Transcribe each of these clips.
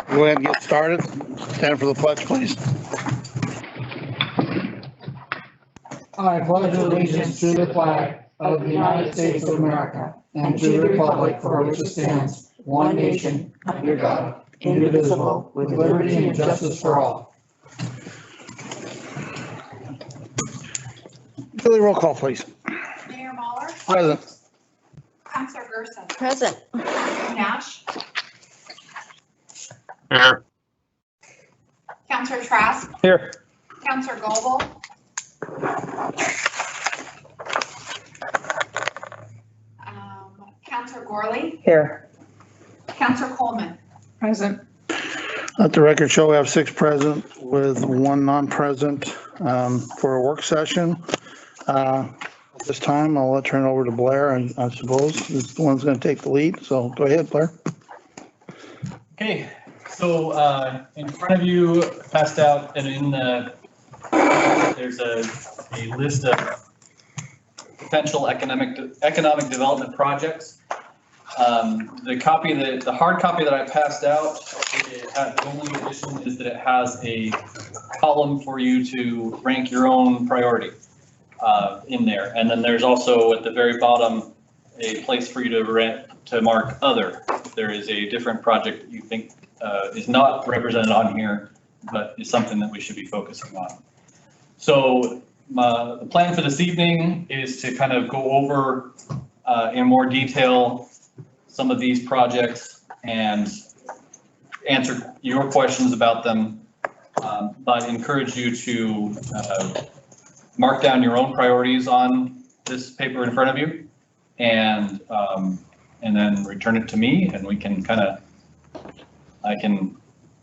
Go ahead and get started. Stand for the pledge, please. I pledge allegiance to the flag of the United States of America and to the republic for which it stands, one nation, under God, indivisible, with liberty and justice for all. Billy, roll call, please. Mayor Mahler, Present. Counselor Gerson, Present. Nash, Here. Counselor Trask, Here. Counselor Goebel, Counselor Gorley, Here. Counselor Coleman. Present. Let the record show we have 6 present with 1 non-present for a work session. At this time, I'll turn it over to Blair, and I suppose is the one's going to take the lead. So go ahead, Blair. Okay, so in front of you, passed out, and in the, there's a list of potential economic development projects. The hard copy that I passed out, the only addition is that it has a column for you to rank your own priority in there. And then there's also at the very bottom a place for you to mark other. If there is a different project that you think is not represented on here, but is something that we should be focusing on. So the plan for this evening is to kind of go over in more detail some of these projects and answer your questions about them, but encourage you to mark down your own priorities on this paper in front of you, and then return it to me, and we can I can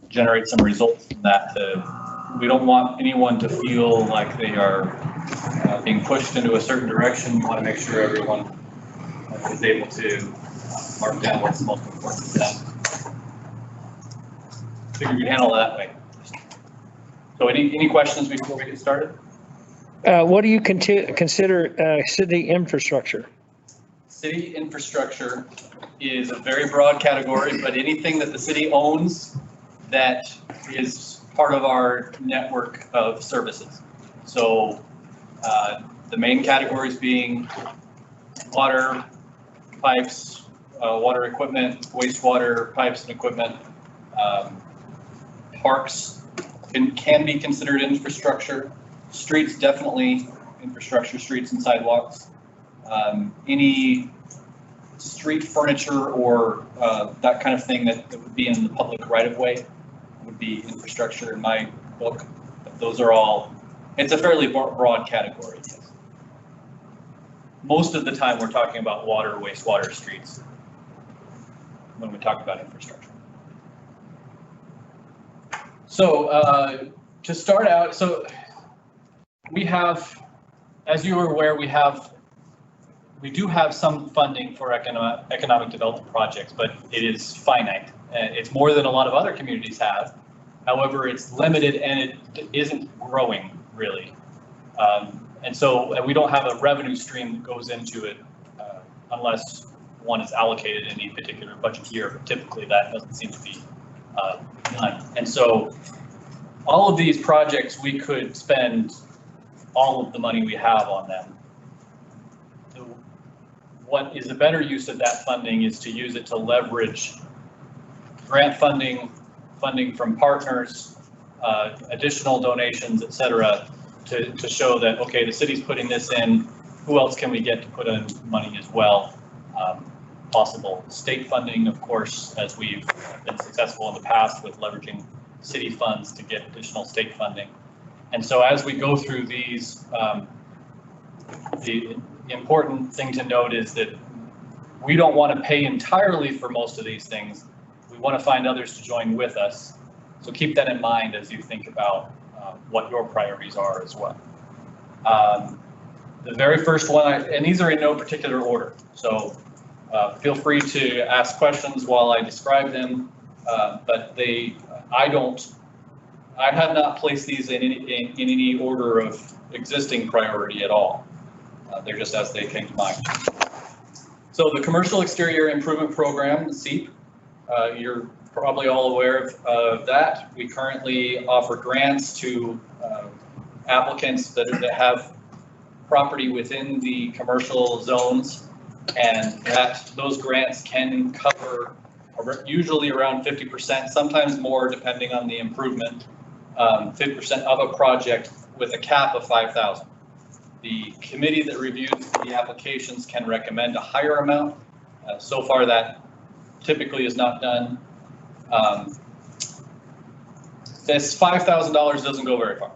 generate some results from that. We don't want anyone to feel like they are being pushed into a certain direction. We want to make sure everyone is able to mark down what's most important to them. Figure we'd handle it that way. So any questions before we get started? What do you consider city infrastructure? City infrastructure is a very broad category, but anything that the city owns that is part of our network of services. So the main categories being water, pipes, water equipment, wastewater pipes and equipment. Parks can be considered infrastructure. Streets, definitely infrastructure, streets and sidewalks. Any street furniture or that kind of thing that would be in the public right of way would be infrastructure in my book. But those are all, it's a fairly broad category. Most of the time we're talking about water, wastewater, streets when we talk about infrastructure. So to start out, so we have, as you are aware, we do have some funding for economic development projects, but it is finite. It's more than a lot of other communities have. However, it's limited and it isn't growing really. And so we don't have a revenue stream that goes into it unless one is allocated in any particular budget year, but typically that doesn't seem to be done. And so all of these projects, we could spend all of the money we have on them. What is a better use of that funding is to use it to leverage grant funding, funding from partners, additional donations, et cetera, to show that, okay, the city's putting this in, who else can we get to put in money as well? Possible state funding, of course, as we've been successful in the past with leveraging city funds to get additional state funding. And so as we go through these, the important thing to note is that we don't want to pay entirely for most of these things. We want to find others to join with us. So keep that in mind as you think about what your priorities are as well. The very first one, and these are in no particular order, so feel free to ask questions while I describe them, but I have not placed these in any order of existing priority at all. They're just as they came to mind. So the Commercial Exterior Improvement Program, the CEIP, you're probably all aware of that. We currently offer grants to applicants that have property within the commercial zones, and those grants can cover usually around 50%, sometimes more depending on the improvement, 50% of a project with a cap of 5,000. The committee that reviews the applications can recommend a higher amount. So far that typically is not done. This $5,000 doesn't go very far.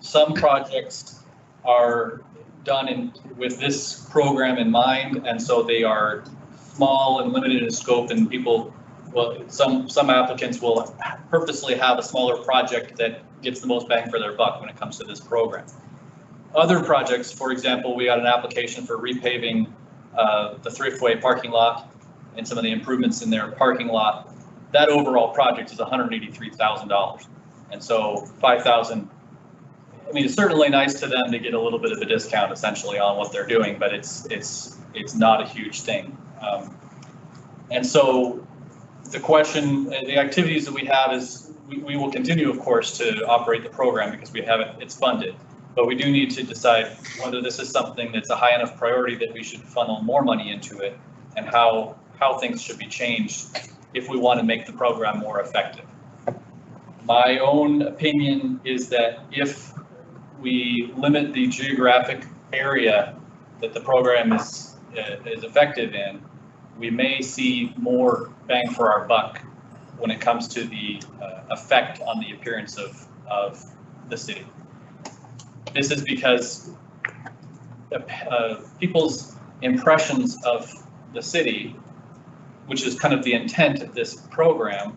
Some projects are done with this program in mind, and so they are small and limited in scope, and some applicants will purposely have a smaller project that gets the most bang for their buck when it comes to this program. Other projects, for example, we got an application for repaving the Thriftway parking lot and some of the improvements in their parking lot. That overall project is $183,000. And so 5,000, I mean, it's certainly nice to them to get a little bit of a discount essentially on what they're doing, but it's not a huge thing. And so the question, the activities that we have is we will continue, of course, to operate the program because we have it, it's funded. But we do need to decide whether this is something that's a high enough priority that we should funnel more money into it, and how things should be changed if we want to make the program more effective. My own opinion is that if we limit the geographic area that the program is effective in, we may see more bang for our buck when it comes to the effect on the appearance of the city. This is because people's impressions of the city, which is kind of the intent of this program,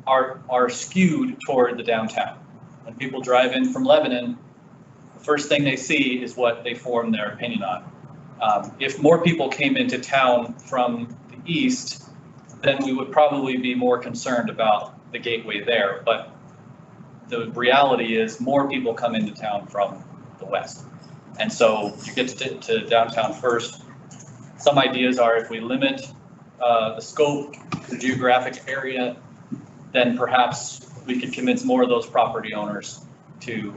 are skewed toward the downtown. When people drive in from Lebanon, the first thing they see is what they form their opinion on. If more people came into town from the east, then we would probably be more concerned about the gateway there. But the reality is more people come into town from the west. And so you get to downtown first. Some ideas are if we limit the scope, the geographic area, then perhaps we could convince more of those property owners to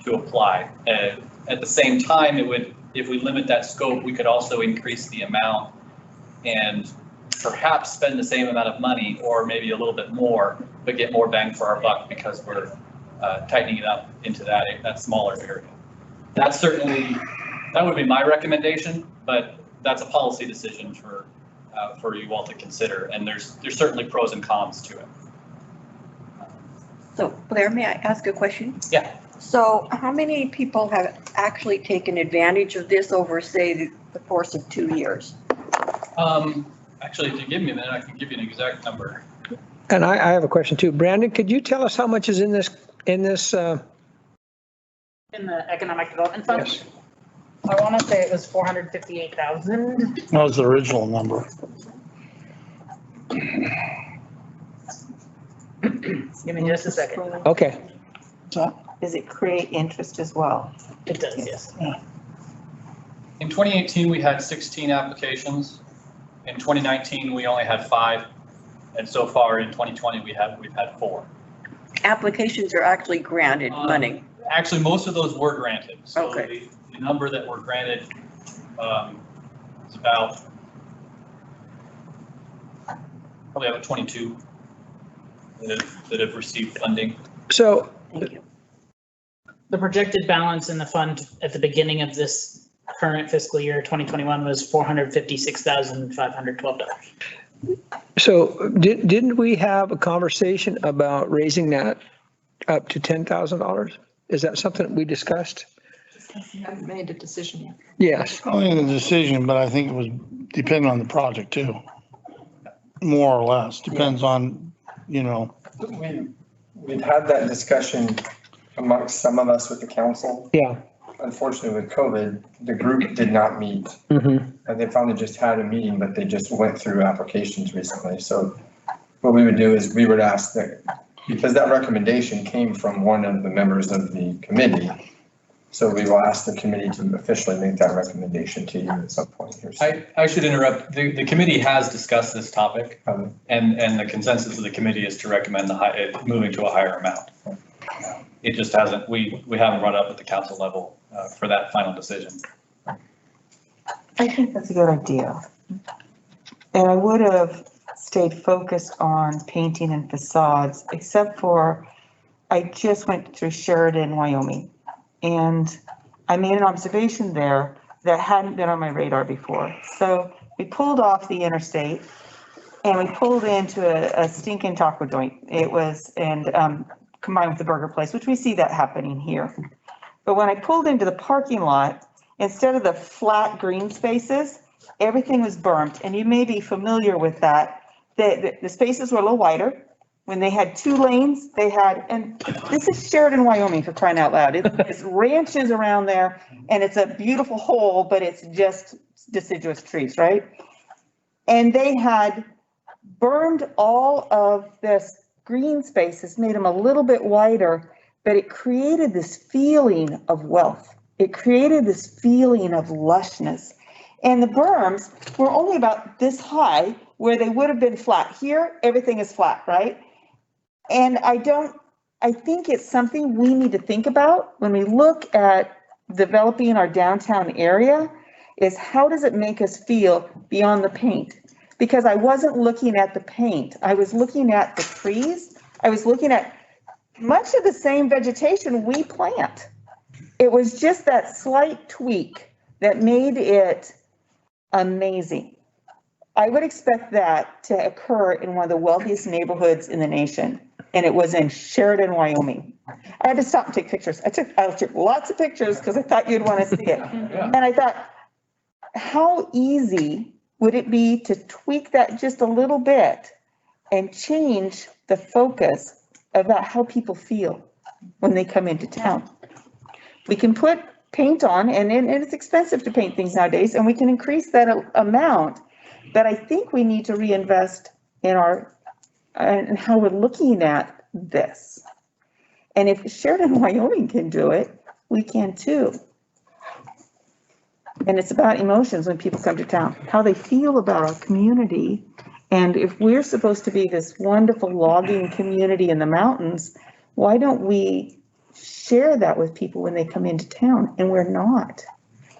apply. At the same time, if we limit that scope, we could also increase the amount and perhaps spend the same amount of money or maybe a little bit more, but get more bang for our buck because we're tightening it up into that smaller area. That would be my recommendation, but that's a policy decision for you all to consider. And there's certainly pros and cons to it. So Blair, may I ask a question? Yeah. So how many people have actually taken advantage of this over, say, the course of 2 years? Actually, if you give me a minute, I can give you an exact number. And I have a question too. Brandon, could you tell us how much is in this? In the Economic Development Fund? Yes. I want to say it was 458,000. That was the original number. Give me just a second. Okay. Does it create interest as well? It does, yes. In 2018, we had 16 applications. In 2019, we only had 5. And so far in 2020, we've had 4. Applications are actually granted money. Actually, most of those were granted. So Okay. the number that were granted is about probably about 22 that have received funding. So, Thank you. The projected balance in the fund at the beginning of this current fiscal year, 2021, was $456,512. so didn't we have a conversation about raising that up to $10,000? Is that something we discussed? Haven't made a decision yet. Yes. I mean, the decision, but I think it was depending on the project too. More or less, depends on, We'd had that discussion amongst some of us with the council. Yeah. Unfortunately, with COVID, the group did not meet. Mm-hmm. And they finally just had a meeting, but they just went through applications recently. So what we would do is we would ask that, because that recommendation came from one of the members of the committee, So we will ask the committee to officially make that recommendation to you at some point here. soon. I should interrupt. The committee has discussed this topic, Um, and the consensus of the committee is to recommend moving to a higher amount. It just hasn't, we haven't brought it up at the council level for that final decision. I think that's a good idea. And I would have stayed focused on painting and facades, except for, I just went through Sheridan, Wyoming. And I made an observation there that hadn't been on my radar before. So we pulled off the interstate and we pulled into a stinking taco joint. It was, and combined with the burger place, which we see that happening here. But when I pulled into the parking lot, instead of the flat green spaces, everything was bermed. And you may be familiar with that. The spaces were a little wider. When they had 2 lanes, they had, and this is Sheridan, Wyoming, for crying out loud. It's ranches around there and it's a beautiful hole, but it's just deciduous trees, right? And they had burned all of this green spaces, made them a little bit wider, but it created this feeling of wealth. It created this feeling of lushness. And the berms were only about this high where they would have been flat. Here, everything is flat, right? And I think it's something we need to think about when we look at developing our downtown area, is how does it make us feel beyond the paint? Because I wasn't looking at the paint. I was looking at the trees. I was looking at much of the same vegetation we plant. It was just that slight tweak that made it amazing. I would expect that to occur in one of the wealthiest neighborhoods in the nation. And it was in Sheridan, Wyoming. I had to stop and take pictures. I took lots of pictures because I thought you'd want to see it. Yeah. And I thought, how easy would it be to tweak that just a little bit and change the focus about how people feel when they come into town? We can put paint on, and it's expensive to paint things nowadays, and we can increase that amount. But I think we need to reinvest in and how we're looking at this. And if Sheridan, Wyoming can do it, we can too. And it's about emotions when people come to town, how they feel about our community. And if we're supposed to be this wonderful logging community in the mountains, why don't we share that with people when they come into town? And we're not.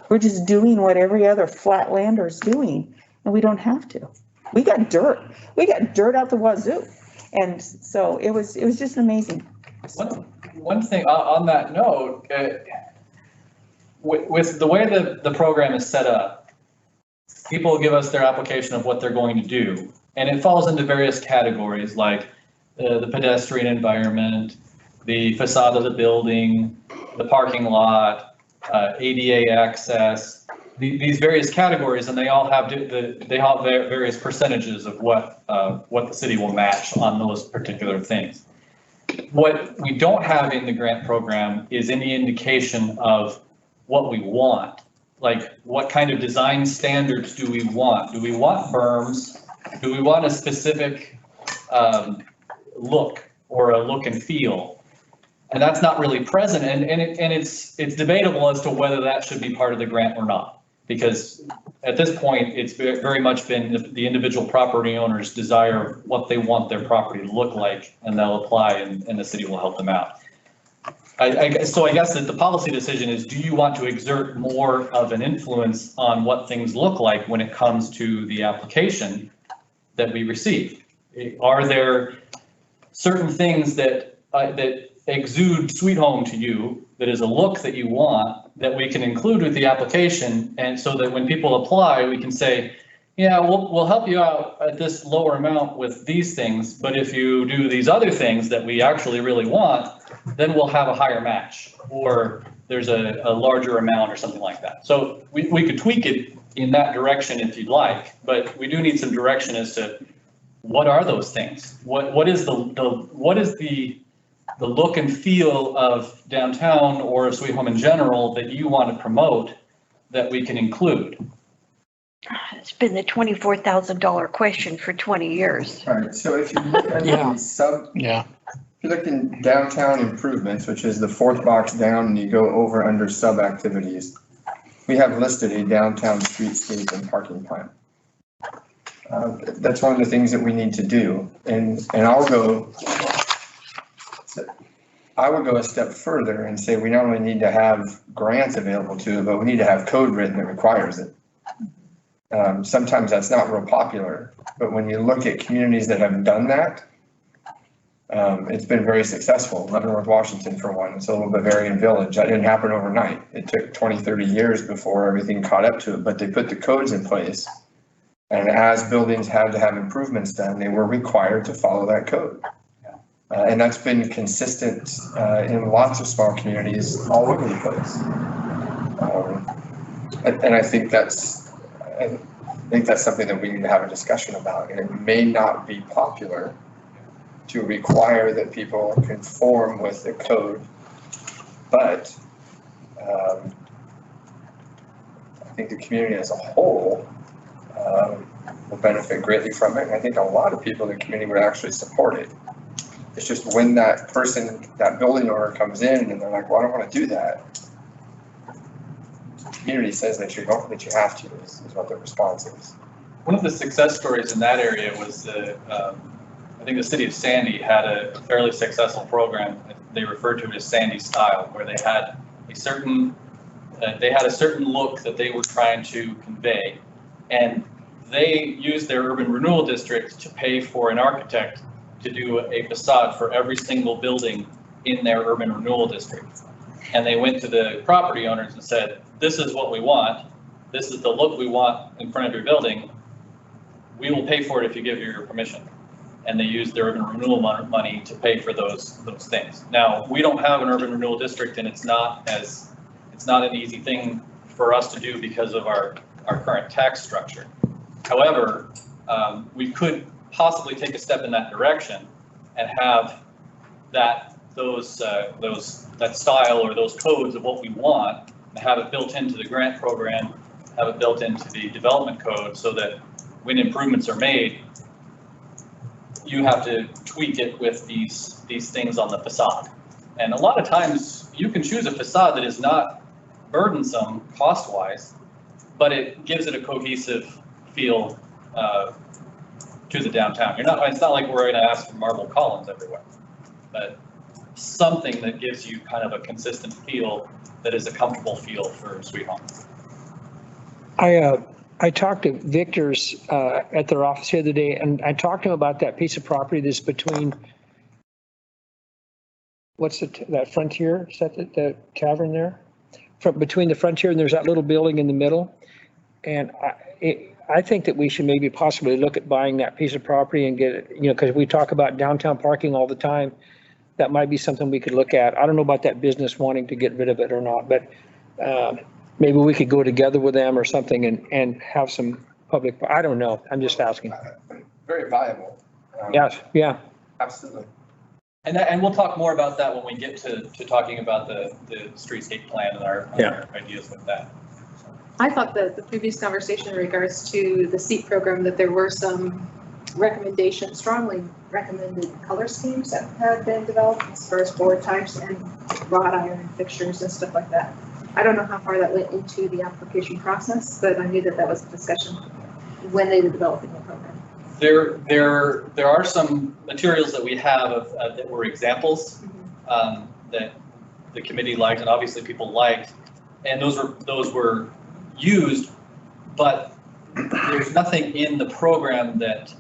We're just doing what every other flatlander is doing, and we don't have to. We got dirt. We got dirt out the wazoo. And so it was just amazing. One thing on that note, with the way the program is set up, people give us their application of what they're going to do, and it falls into various categories like the pedestrian environment, the facade of the building, the parking lot, ADA access, these various categories, and they all have various percentages of what the city will match on those particular things. What we don't have in the grant program is any indication of what we want. Like, what kind of design standards do we want? Do we want berms? Do we want a specific look or a look and feel? And that's not really present, and it's debatable as to whether that should be part of the grant or not. Because at this point, it's very much been the individual property owner's desire of what they want their property to look like, and they'll apply and the city will help them out. So I guess that the policy decision is, do you want to exert more of an influence on what things look like when it comes to the application that we receive? Are there certain things that exude Sweet Home to you, that is a look that you want, that we can include with the application, and so that when people apply, we can say, yeah, we'll help you out at this lower amount with these things, but if you do these other things that we actually really want, then we'll have a higher match, or there's a larger amount or something like that. So we could tweak it in that direction if you'd like, but we do need some direction as to what are those things? What is the look and feel of downtown or of Sweet Home in general that you want to promote that we can include? It's been the $24,000 question for 20 years. Right, so if you look at Yeah. the you look in downtown improvements, which is the fourth box down and you go over under sub activities, we have listed a downtown streetscape and parking plan. That's one of the things that we need to do. And I would go a step further and say we not only need to have grants available to it, but we need to have code written that requires it. Sometimes that's not real popular, but when you look at communities that have done that, it's been very successful. Leavenworth, Washington, for one, it's a little Bavarian Village. That didn't happen overnight. It took 20, 30 years before everything caught up to it, but they put the codes in place. And as buildings had to have improvements done, they were required to follow that code. And that's been consistent in lots of small communities all over the place. And I think that's something that we need to have a discussion about. And it may not be popular to require that people conform with the code, but I think the community as a whole will benefit greatly from it. And I think a lot of people in the community would actually support it. It's just when that person, that building owner comes in and they're like, well, I don't want to do that. The community says that you don't, that you have to, is what their response is. One of the success stories in that area was I think the city of Sandy had a fairly successful program. They referred to it as Sandy Style, where they had a certain look that they were trying to convey. And they used their urban renewal district to pay for an architect to do a facade for every single building in their urban renewal district. And they went to the property owners and said, this is what we want. This is the look we want in front of your building. We will pay for it if you give your permission. And they used their urban renewal money to pay for those things. Now, we don't have an urban renewal district, and it's not an easy thing for us to do because of our current tax structure. However, we could possibly take a step in that direction and have that style or those codes of what we want, and have it built into the grant program, have it built into the development code, so that when improvements are made, you have to tweak it with these things on the facade. And a lot of times you can choose a facade that is not burdensome cost-wise, but it gives it a cohesive feel to the downtown. It's not like we're gonna ask for marble columns everywhere, but something that gives you kind of a consistent feel that is a comfortable feel for Sweet Home. I talked to Victor's at their office the other day, and I talked to him about that piece of property that's between, that Frontier, is that the tavern there? Between the Frontier and there's that little building in the middle. And I think that we should maybe possibly look at buying that piece of property and get it, because we talk about downtown parking all the time. That might be something we could look at. I don't know about that business wanting to get rid of it or not, but maybe we could go together with them or something and have some public, I don't know. I'm just asking. Very viable. Yes, yeah. Absolutely. And we'll talk more about that when we get to talking about the streetscape plan and our ideas with that. I thought that the previous conversation in regards to the SEAT program, that there were some recommendations, strongly recommended color schemes that had been developed as far as board types and wrought iron fixtures and stuff like that. I don't know how far that went into the application process, but I knew that that was a discussion when they were developing the program. There are some materials that we have that were examples that the committee liked, and obviously people liked, and those were used, but there's nothing in the program that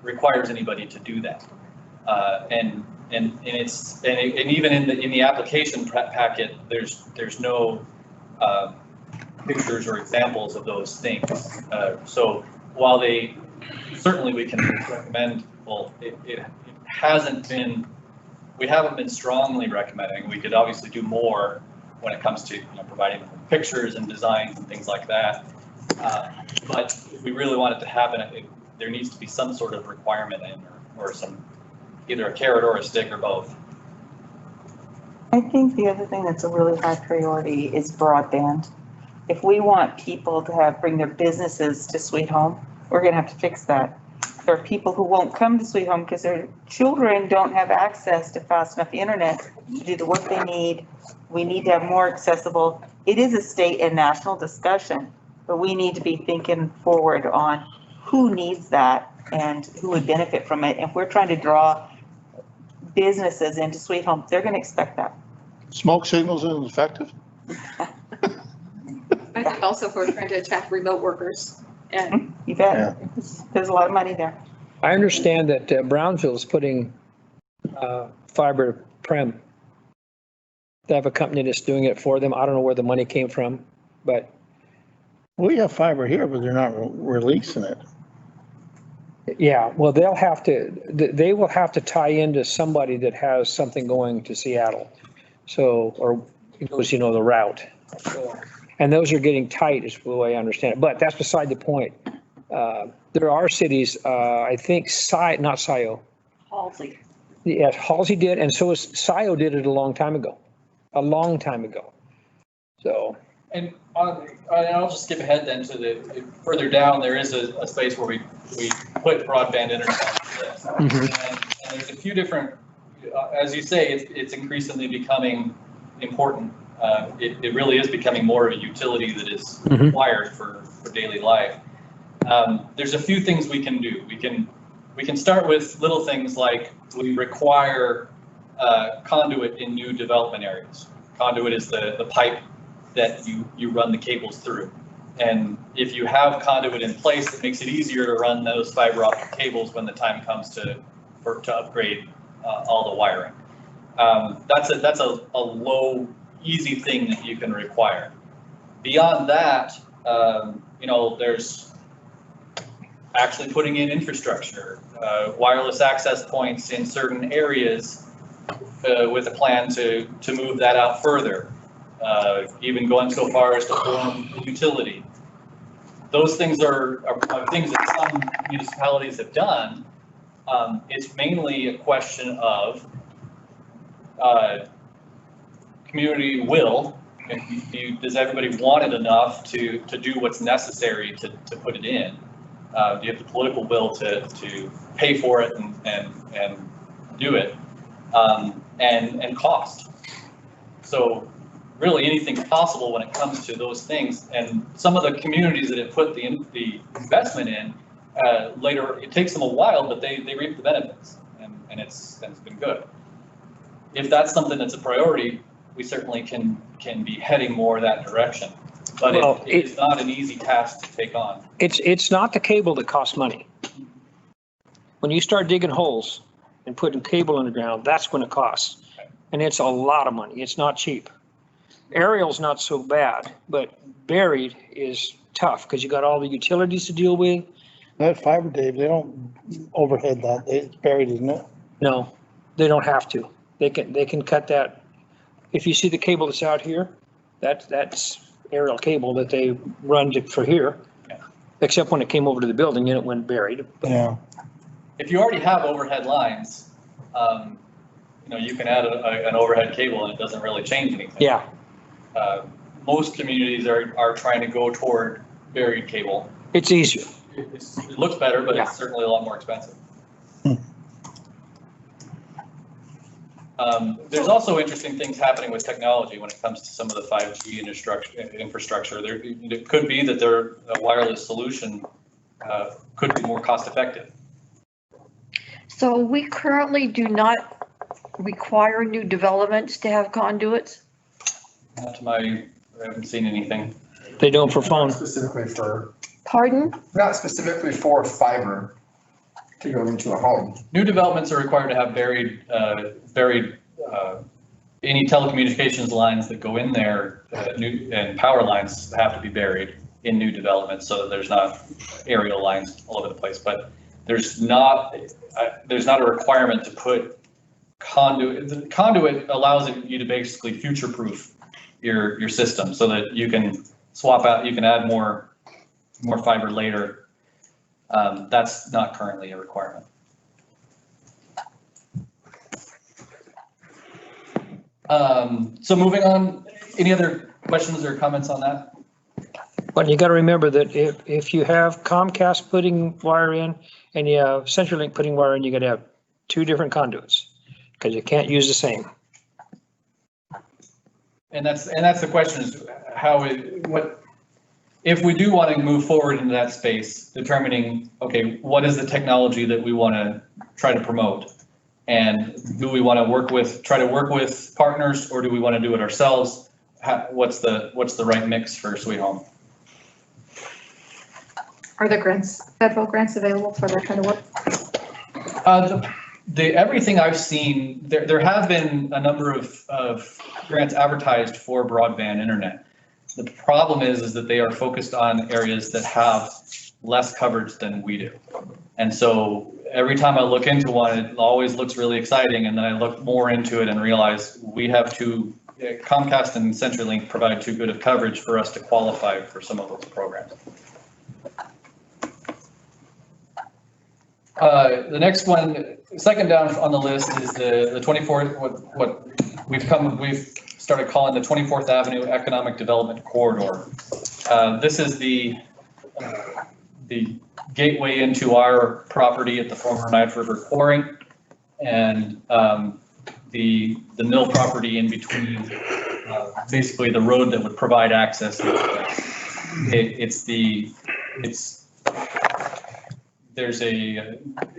requires anybody to do that. And even in the application packet, there's no pictures or examples of those things. So while certainly we can recommend, well, it hasn't been, we haven't been strongly recommending. We could obviously do more when it comes to providing pictures and designs and things like that. But if we really want it to happen, there needs to be some sort of requirement in, or some, either a carrot or a stick or both. I think the other thing that's a really high priority is broadband. If we want people to bring their businesses to Sweet Home, we're gonna have to fix that. are people who won't come to Sweet Home because their children don't have access to fast enough internet to do the work they need. We need to have more accessible. It is a state and national discussion, but we need to be thinking forward on who needs that and who would benefit from it. If we're trying to draw businesses into Sweet Home, they're going to expect that. Smoke signals isn't effective? I think also if we're trying to attract remote workers and You bet. There's a lot of money there. I understand that Brownsville is putting fiber prem. They have a company that's doing it for them. I don't know where the money came from, but We have fiber here, but they're not releasing it. yeah, well, they will have to tie into somebody that has something going to Seattle. So, or it goes, the route. And those are getting tight is the way I understand it, but that's beside the point. There are cities, I think not SIO. Halsey. Yes, Halsey did, and so is SIO did it a long time ago. So, And I'll just skip ahead then to the, further down, there is a space where we put broadband internet. And there's a few different, as you say, it's increasingly becoming important. It really is becoming more of a utility that is required for daily life. There's a few things we can do. We can start with little things like we require conduit in new development areas. Conduit is the pipe that you run the cables through. And if you have conduit in place, it makes it easier to run those fiber optic cables when the time comes to upgrade all the wiring. That's a low, easy thing that you can require. Beyond that, there's actually putting in infrastructure, wireless access points in certain areas with a plan to move that out further, even going so far as to form a utility. Those things are things that some municipalities have done. It's mainly a question of community will. Does everybody want it enough to do what's necessary to put it in? Do you have the political will to pay for it and do it? And cost. So really anything possible when it comes to those things. And some of the communities that have put the investment in, later, it takes them a while, but they reap the benefits and it's been good. If that's something that's a priority, we certainly can be heading more that direction. But it's not an easy task to take on. it's not the cable that costs money. When you start digging holes and putting cable in the ground, that's when it costs. And it's a lot of money. It's not cheap. Aerial's not so bad, but buried is tough because you got all the utilities to deal with. That fiber, Dave, they don't overhead that. It's buried, isn't it? No, they don't have to. They can cut that. If you see the cable that's out here, that's aerial cable that they run for here. Yeah. Except when it came over to the building and it went buried. Yeah. If you already have overhead lines, you can add an overhead cable and it doesn't really change anything. Yeah. Most communities are trying to go toward buried cable. It's easier. It looks better, but it's certainly a lot more expensive. There's also interesting things happening with technology when it comes to some of the 5G infrastructure. It could be that a wireless solution could be more cost effective. So we currently do not require new developments to have conduits? I haven't seen anything. They don't for phone. Specifically for, Pardon? not specifically for fiber to go into a home. New developments are required to have buried any telecommunications lines that go in there, and power lines have to be buried in new developments so that there's not aerial lines all over the place. But there's not a requirement to put conduit. The conduit allows you to basically future-proof your system so that you can swap out, you can add more fiber later. That's not currently a requirement. So moving on, any other questions or comments on that? But you got to remember that if you have Comcast putting wire in and you have CenturyLink putting wire in, you gotta have two different conduits, because you can't use the same. And that's the question is if we do want to move forward into that space, determining, okay, what is the technology that we want to try to promote? And do we want to try to work with partners, or do we want to do it ourselves? What's the right mix for Sweet Home? Are there grants, federal grants available for that kind of work? Everything I've seen, there have been a number of grants advertised for broadband internet. The problem is that they are focused on areas that have less coverage than we do. And so every time I look into one, it always looks really exciting. And then I look more into it and realize we have Comcast and CenturyLink provide too good of coverage for us to qualify for some of those programs. The next one, second down on the list is the 24th, what we've started calling the 24th Avenue Economic Development Corridor. This is the gateway into our property at the former Knife River Quarry, and the mill property in between, basically the road that would provide access.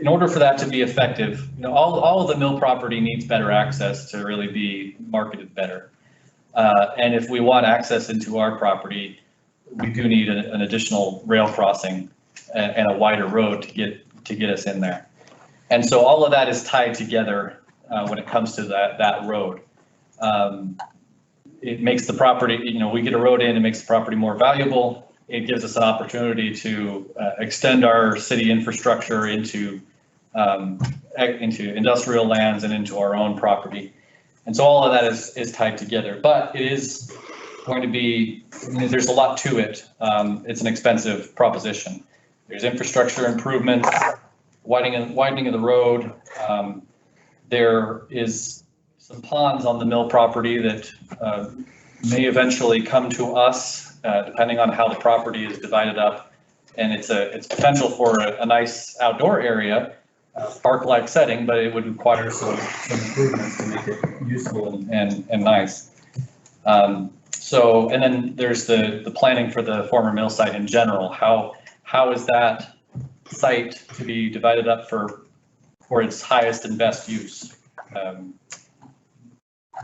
In order for that to be effective, all of the mill property needs better access to really be marketed better. And if we want access into our property, we do need an additional rail crossing and a wider road to get us in there. And so all of that is tied together when it comes to that road. It makes the property, we get a road in, it makes the property more valuable. It gives us an opportunity to extend our city infrastructure into industrial lands and into our own property. And so all of that is tied together, but it is going to be, there's a lot to it. It's an expensive proposition. There's infrastructure improvements, widening of the road. There is some ponds on the mill property that may eventually come to us, depending on how the property is divided up. And it's potential for a nice outdoor area, park-like setting, but it would require some improvements to make it useful and nice. And then there's the planning for the former mill site in general. How is that site to be divided up for its highest and best use?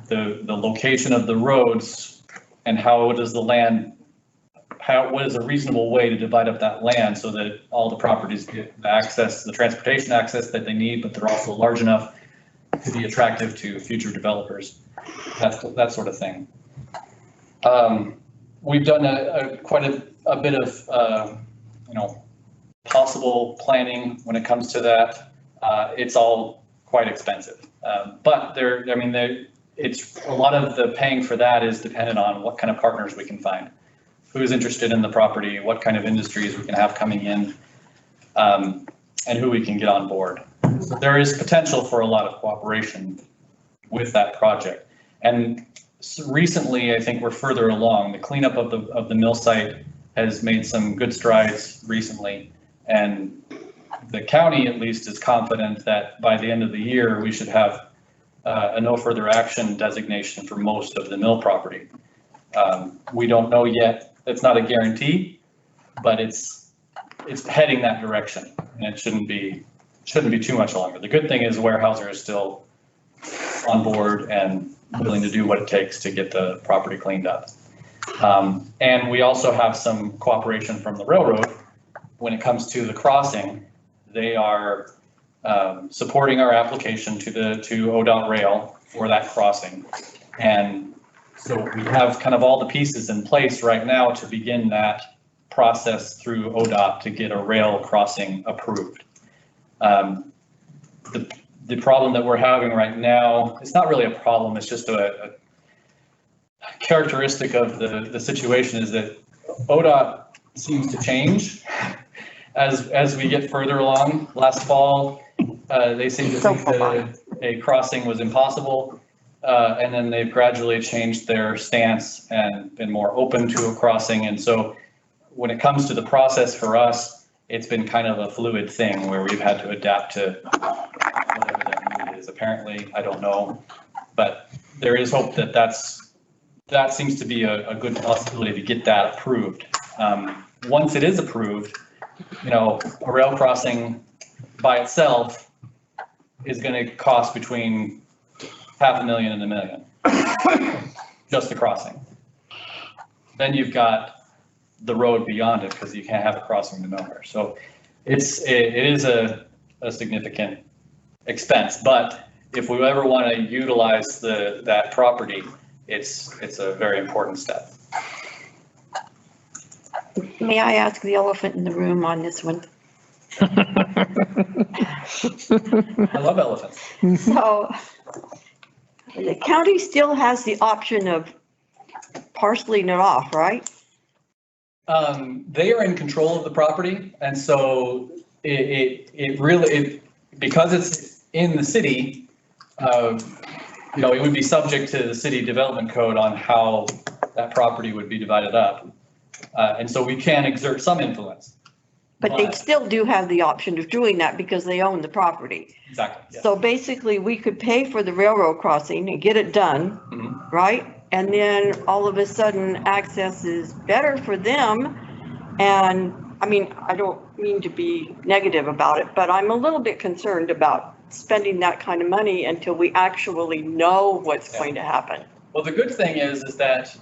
The location of the roads and what is a reasonable way to divide up that land so that all the properties get the transportation access that they need, but they're also large enough to be attractive to future developers, that sort of thing. We've done quite a bit of, possible planning when it comes to that. It's all quite expensive, but it's a lot of the paying for that is dependent on what kind of partners we can find, who's interested in the property, what kind of industries we can have coming in, and who we can get on board. So there is potential for a lot of cooperation with that project. And recently, I think we're further along. The cleanup of the mill site has made some good strides recently, and the county at least is confident that by the end of the year, we should have a no further action designation for most of the mill property. We don't know yet. It's not a guarantee, but it's heading that direction, and it shouldn't be too much longer. The good thing is Weyerhaeuser is still on board and willing to do what it takes to get the property cleaned up. And we also have some cooperation from the railroad when it comes to the crossing. They are supporting our application to ODOT Rail for that crossing. And so we have kind of all the pieces in place right now to begin that process through ODOT to get a rail crossing approved. The problem that we're having right now, it's not really a problem, it's just a characteristic of the situation is that ODOT seems to change as we get further along. Last fall, they seemed to think that a crossing was impossible. And then they've gradually changed their stance and been more open to a crossing. And so when it comes to the process for us, it's been kind of a fluid thing where we've had to adapt to whatever that need is. Apparently, I don't know, but there is hope that that seems to be a good possibility to get that approved. Once it is approved, you know, a rail crossing by itself is going to cost between $500,000 and $1 million, just the crossing. Then you've got the road beyond it because you can't have a crossing to nowhere. So it is a significant expense, but if we ever want to utilize that property, it's a very important step. May I ask the elephant in the room on this one? I love elephants. So the county still has the option of parceling it off, right? They are in control of the property, and so it really, because it's in the city, you know, it would be subject to the city development code on how that property would be divided up. And so we can exert some influence. But they still do have the option of doing that because they own the property. Exactly. Yeah. So basically, we could pay for the railroad crossing and get it done, right? And then all of a sudden, access is better for them. And I mean, I don't mean to be negative about it, but I'm a little bit concerned about spending that kind of money until we actually know what's going to happen. Well, the good thing is that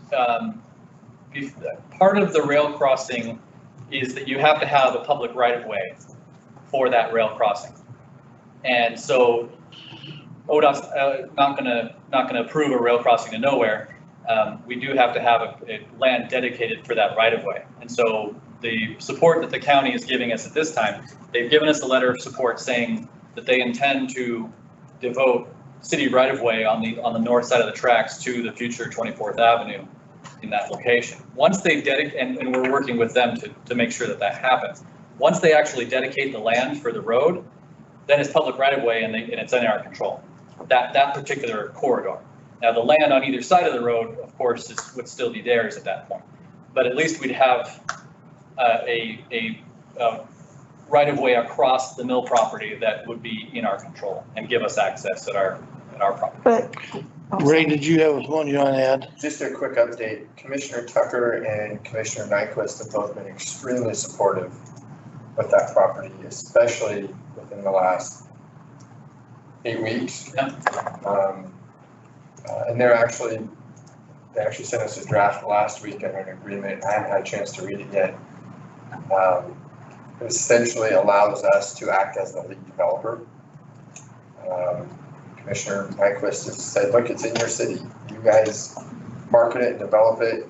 part of the rail crossing is that you have to have a public right-of-way for that rail crossing. And so ODOT's not gonna approve a rail crossing to nowhere. We do have to have a land dedicated for that right-of-way. And so the support that the county is giving us at this time, they've given us a letter of support saying that they intend to devote city right-of-way on the north side of the tracks to the future 24th Avenue in that location. Once they dedicate, and we're working with them to make sure that happens. Once they actually dedicate the land for the road, then it's public right-of-way and it's in our control, that particular corridor. Now, the land on either side of the road, of course, would still be theirs at that point. But at least we'd have a right-of-way across the mill property that would be in our control and give us access at our property. But Ray, did you have one you want to add? Just a quick update, Commissioner Tucker and Commissioner Nyquist have both been extremely supportive with that property, especially within the last 8 weeks. Yeah. And they actually sent us a draft last week on an agreement. I haven't had a chance to read it yet. It essentially allows us to act as the lead developer. Commissioner Nyquist has said, look, it's in your city. You guys market it and develop it.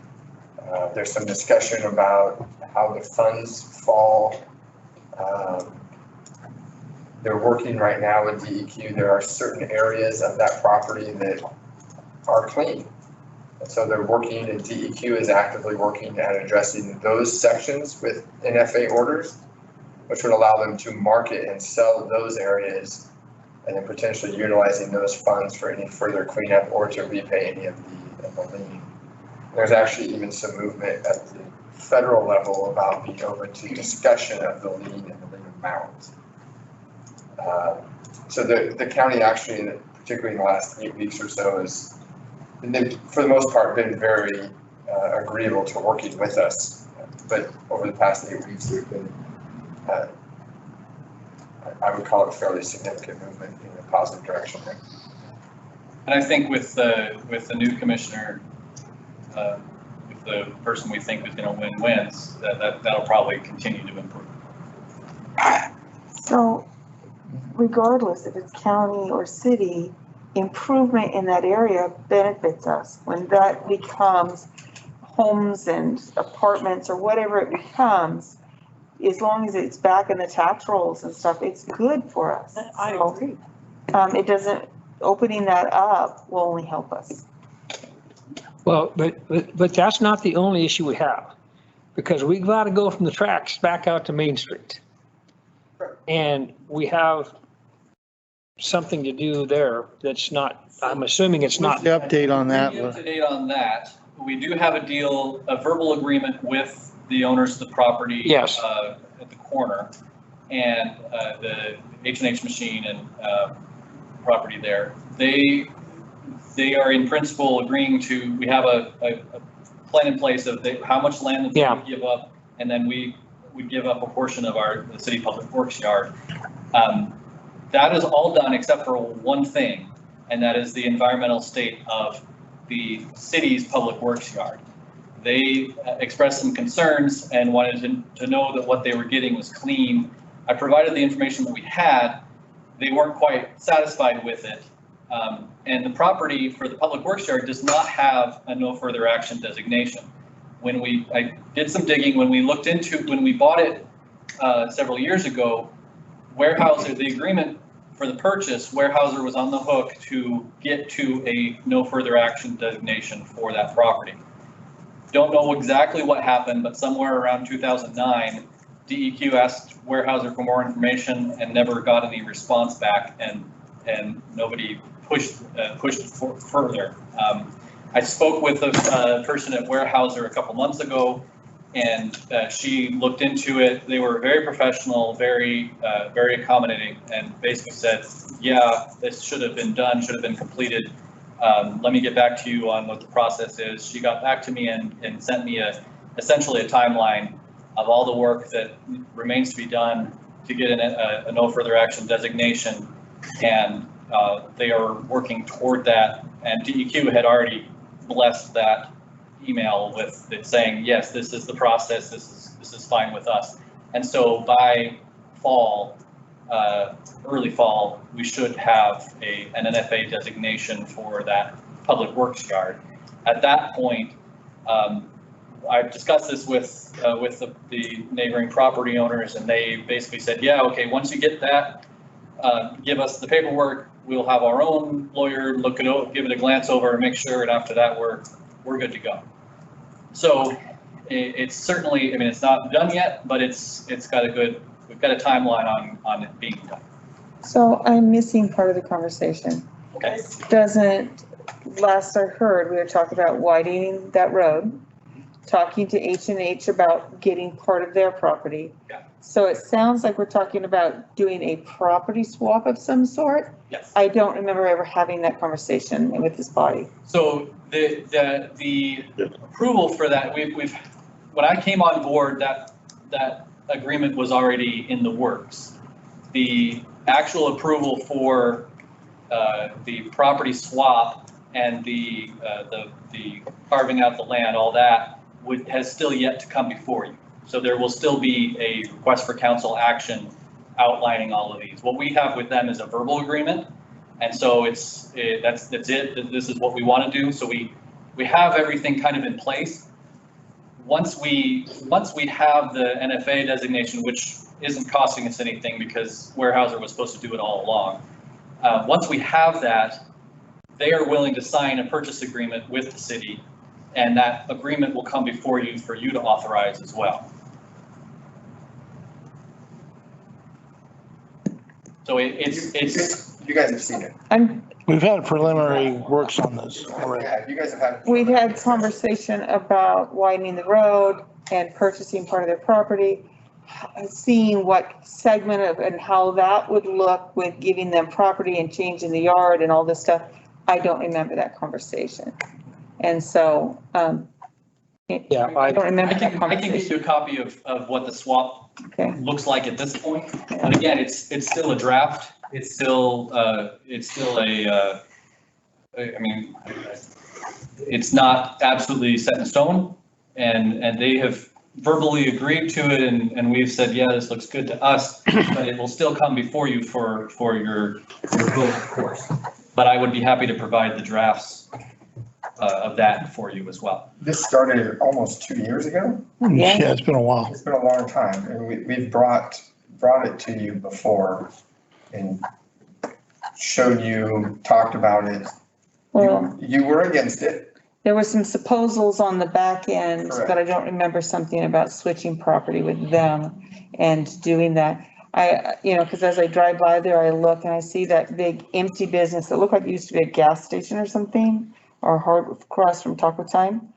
There's some discussion about how the funds fall. They're working right now with DEQ. There are certain areas of that property that are clean. And so they're working, and DEQ is actively working at addressing those sections with NFA orders, which would allow them to market and sell those areas, and then potentially utilizing those funds for any further cleanup or to repay any of the lien. There's actually even some movement at the federal level about being open to discussion of the lien and the lien amount. So the county actually, particularly in the last 8 weeks or so, has, for the most part, been very agreeable to working with us. But over the past 8 weeks, there's been, I would call it fairly significant movement in a positive direction there. And I think with the new commissioner, if the person we think is going to win wins, that'll probably continue to improve. so regardless if it's county or city, improvement in that area benefits us. When that becomes homes and apartments or whatever it becomes, as long as it's back in the tax rolls and stuff, it's good for us. I So, agree. It doesn't, opening that up will only help us. Well, but that's not the only issue we have, because we've got to go from the tracks back out to Main Street. And we have something to do there that's not, I'm assuming it's not. What's the update on that? To be up to date on that, we do have a verbal agreement with the owners of the property. Yes. At the corner, and the H&H Machine and property there. They are in principle agreeing to, we have a plan in place of how much land that they would give up, and then we would give up a portion of the city public works yard. That is all done except for one thing, and that is the environmental state of the city's public works yard. They expressed some concerns and wanted to know that what they were getting was clean. I provided the information that we had. They weren't quite satisfied with it. And the property for the public works yard does not have a no further action designation. I did some digging, when we bought it several years ago, Weyerhaeuser, the agreement for the purchase, Weyerhaeuser was on the hook to get to a no further action designation for that property. Don't know exactly what happened, but somewhere around 2009, DEQ asked Weyerhaeuser for more information and never got any response back, and nobody pushed further. I spoke with a person at Weyerhaeuser a couple months ago, and she looked into it. They were very professional, very accommodating, and basically said, yeah, this should have been done, should have been completed. Let me get back to you on what the process is. She got back to me and sent me essentially a timeline of all the work that remains to be done to get a no further action designation. And they are working toward that. And DEQ had already blessed that email with it saying, yes, this is the process. This is fine with us. And so by fall, early fall, we should have an NFA designation for that public works yard. At that point, I've discussed this with the neighboring property owners, and they basically said, yeah, okay, once you get that, give us the paperwork, we'll have our own lawyer look it over, give it a glance over and make sure, and after that, we're good to go. So it's certainly, I mean, it's not done yet, but we've got a timeline on it being done. So I'm missing part of the conversation. Okay. Last I heard, we were talking about widening that road, talking to H&H about getting part of their property. Yeah. So it sounds like we're talking about doing a property swap of some sort. Yes. I don't remember ever having that conversation with this body. So the approval for that, when I came on board, that agreement was already in the works. The actual approval for the property swap and the carving out the land, all that has still yet to come before you. So there will still be a request for council action outlining all of these. What we have with them is a verbal agreement. And so that's it. This is what we want to do. So we have everything kind of in place. Once we have the NFA designation, which isn't costing us anything because Weyerhaeuser was supposed to do it all along. Once we have that, they are willing to sign a purchase agreement with the city, and that agreement will come before you for you to authorize as well. So it's You guys have seen it. We've had preliminary works on this already. Yeah, you guys have had. We've had conversation about widening the road and purchasing part of their property, seeing what segment of and how that would look with giving them property and changing the yard and all this stuff. I don't remember that conversation. And so, I don't remember that I can give conversation. you a copy of what the swap Okay. looks like at this point. But again, it's still a draft. It's still I mean, it's not absolutely set in stone, and they have verbally agreed to it, and we've said, yeah, this looks good to us, but it will still come before you for your vote, of course. But I would be happy to provide the drafts of that for you as well. This started almost 2 years ago. Yeah. Yeah, it's been a while. It's been a long time, and we've brought it to you before and showed you, talked about it. Well, You were against it. there were some supposals on the back end, but I Correct. don't remember something about switching property with them and doing that. Because as I drive by there, I look and I see that big empty business that looked like it used to be a gas station or something, or hard across from Taco Time.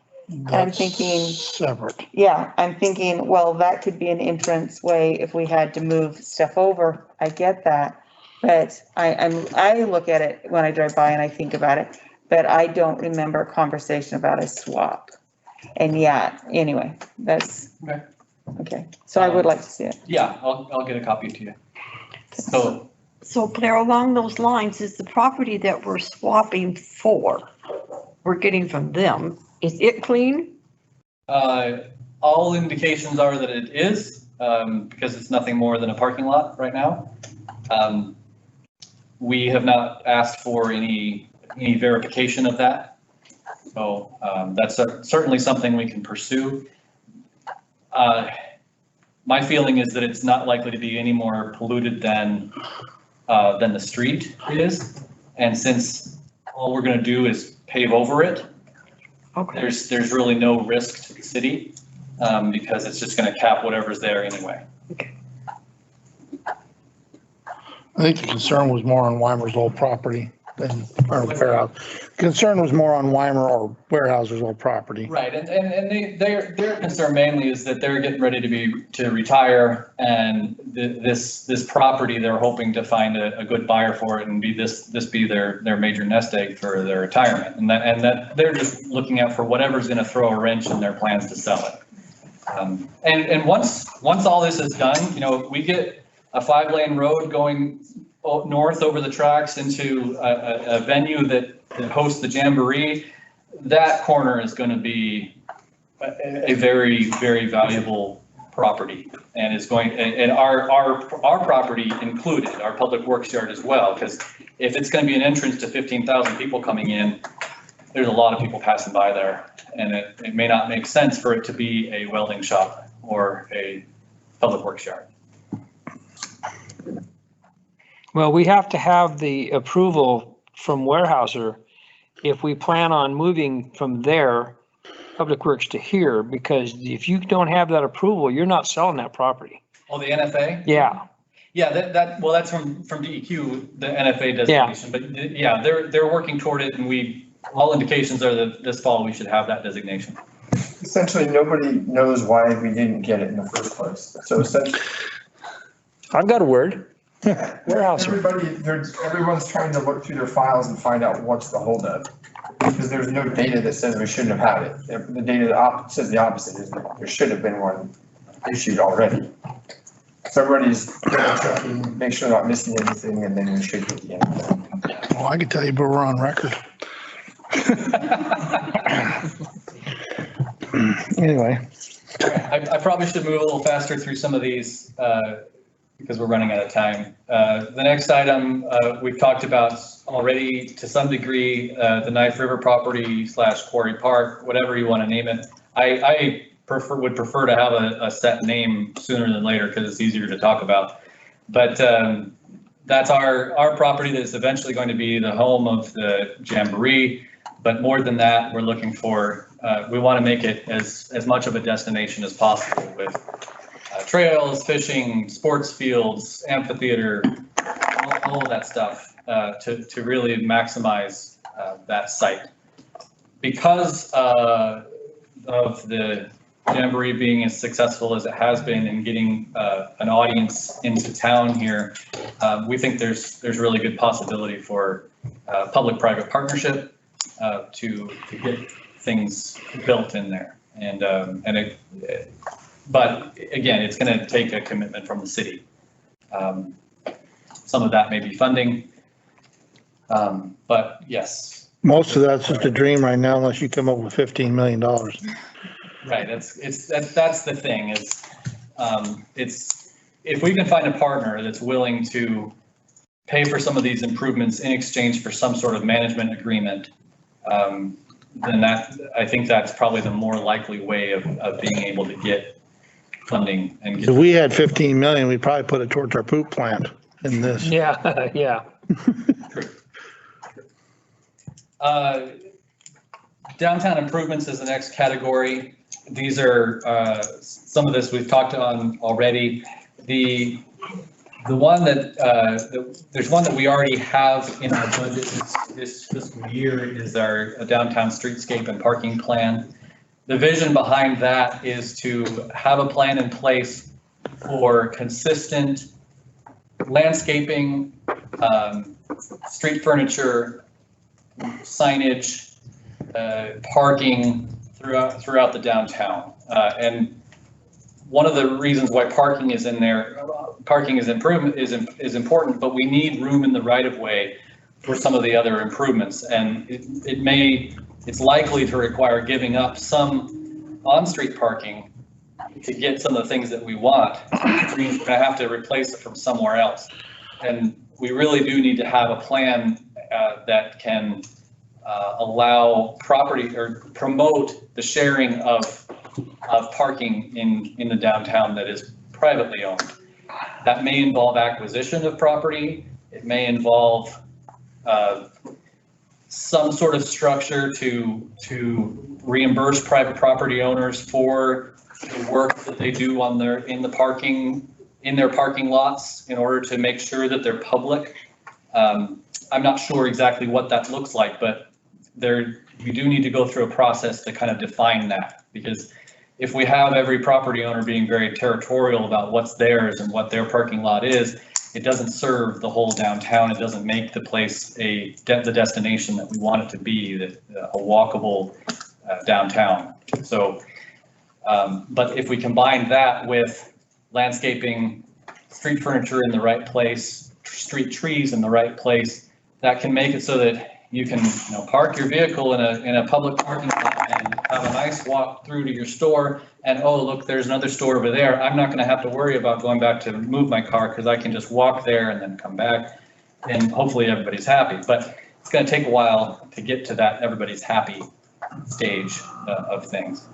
I'm thinking- Separate. Yeah, I'm thinking, well, that could be an entrance way if we had to move stuff over. I get that. But I look at it when I drive by and I think about it, but I don't remember a conversation about a swap. And yeah, anyway, that's, Okay. okay. So I would like to see it. Yeah, I'll get a copy to you. So, So Blair, along those lines, is the property that we're swapping for, we're getting from them, is it clean? all indications are that it is, because it's nothing more than a parking lot right now. We have not asked for any verification of that. So that's certainly something we can pursue. My feeling is that it's not likely to be any more polluted than the street is. And since all we're going to do is pave over it, Okay. there's really no risk to the city, because it's just going to cap whatever's there anyway. I think the concern was more on Weimer's old property than, or Fairhouse. Concern was more on Weimer or Warehouse's old property. Right, and their concern mainly is that they're getting ready to retire, and this property, they're hoping to find a good buyer for it and this be their major nest egg for their retirement. And that they're just looking out for whatever's gonna throw a wrench in their plans to sell it. And once all this is done, we get a 5-lane road going north over the tracks into a venue that hosts the Jamboree. That corner is going to be a very, very valuable property, and is going, and our property included, our public works yard as well, because if it's going to be an entrance to 15,000 people coming in, there's a lot of people passing by there, and it may not make sense for it to be a welding shop or a public works yard. Well, we have to have the approval from Weyerhaeuser if we plan on moving from there, Public Works to here, because if you don't have that approval, you're not selling that property. Oh, the NFA? Yeah, Yeah, well, that's from DEQ, the NFA designation, but yeah, they're working toward it, and all indications are that this fall we should have that designation. Essentially, nobody knows why we didn't get it in the first place. So essentially, I've got a word. Weyerhaeuser. everyone's trying to look through their files and find out what's the holdup. Because there's no data that says we shouldn't have had it. The data says the opposite, is that there should have been one issued already. So everybody's double checking, make sure they're not missing anything, and then we should get the info. Well, I can tell you, but we're on record. Anyway. I probably should move a little faster through some of these, because we're running out of time. The next item, we've talked about already to some degree, the Knife River property / Quarry Park, whatever you want to name it. I would prefer to have a set name sooner than later because it's easier to talk about. But that's our property that's eventually going to be the home of the Jamboree. But more than that, we're looking for, we want to make it as much of a destination as possible with trails, fishing, sports fields, amphitheater, all of that stuff to really maximize that site. Because of the Jamboree being as successful as it has been in getting an audience into town here, we think there's really good possibility for public-private partnership to get things built in there. But again, it's going to take a commitment from the city. Some of that may be funding, but yes. Most of that's just a dream right now, unless you come up with $15 million. Right, that's the thing is, if we can find a partner that's willing to pay for some of these improvements in exchange for some sort of management agreement, then I think that's probably the more likely way of being able to get funding and If we had 15 million, we'd probably put it towards our poop plant in this. Yeah, yeah. Downtown improvements is the next category. These are some of this we've talked on already. The one that there's one that we already have in our budget this fiscal year is our downtown streetscape and parking plan. The vision behind that is to have a plan in place for consistent landscaping, street furniture, signage, parking throughout the downtown. And one of the reasons why parking is in there, parking is important, but we need room in the right of way for some of the other improvements. And it's likely to require giving up some on-street parking to get some of the things that we want. Which means we're gonna have to replace it from somewhere else. And we really do need to have a plan that can allow property or promote the sharing of parking in the downtown that is privately owned. That may involve acquisition of property. It may involve some sort of structure to reimburse private property owners for the work that they do on in their parking lots in order to make sure that they're public. I'm not sure exactly what that looks like, but we do need to go through a process to kind of define that, because if we have every property owner being very territorial about what's theirs and what their parking lot is, it doesn't serve the whole downtown. It doesn't make the place the destination that we want it to be, a walkable downtown. So, but if we combine that with landscaping, street furniture in the right place, street trees in the right place, that can make it so that you can, park your vehicle in a public parking lot and have a nice walk through to your store. And oh, look, there's another store over there. I'm not going to have to worry about going back to move my car because I can just walk there and then come back, and hopefully everybody's happy. But it's going to take a while to get to that everybody's happy stage of things.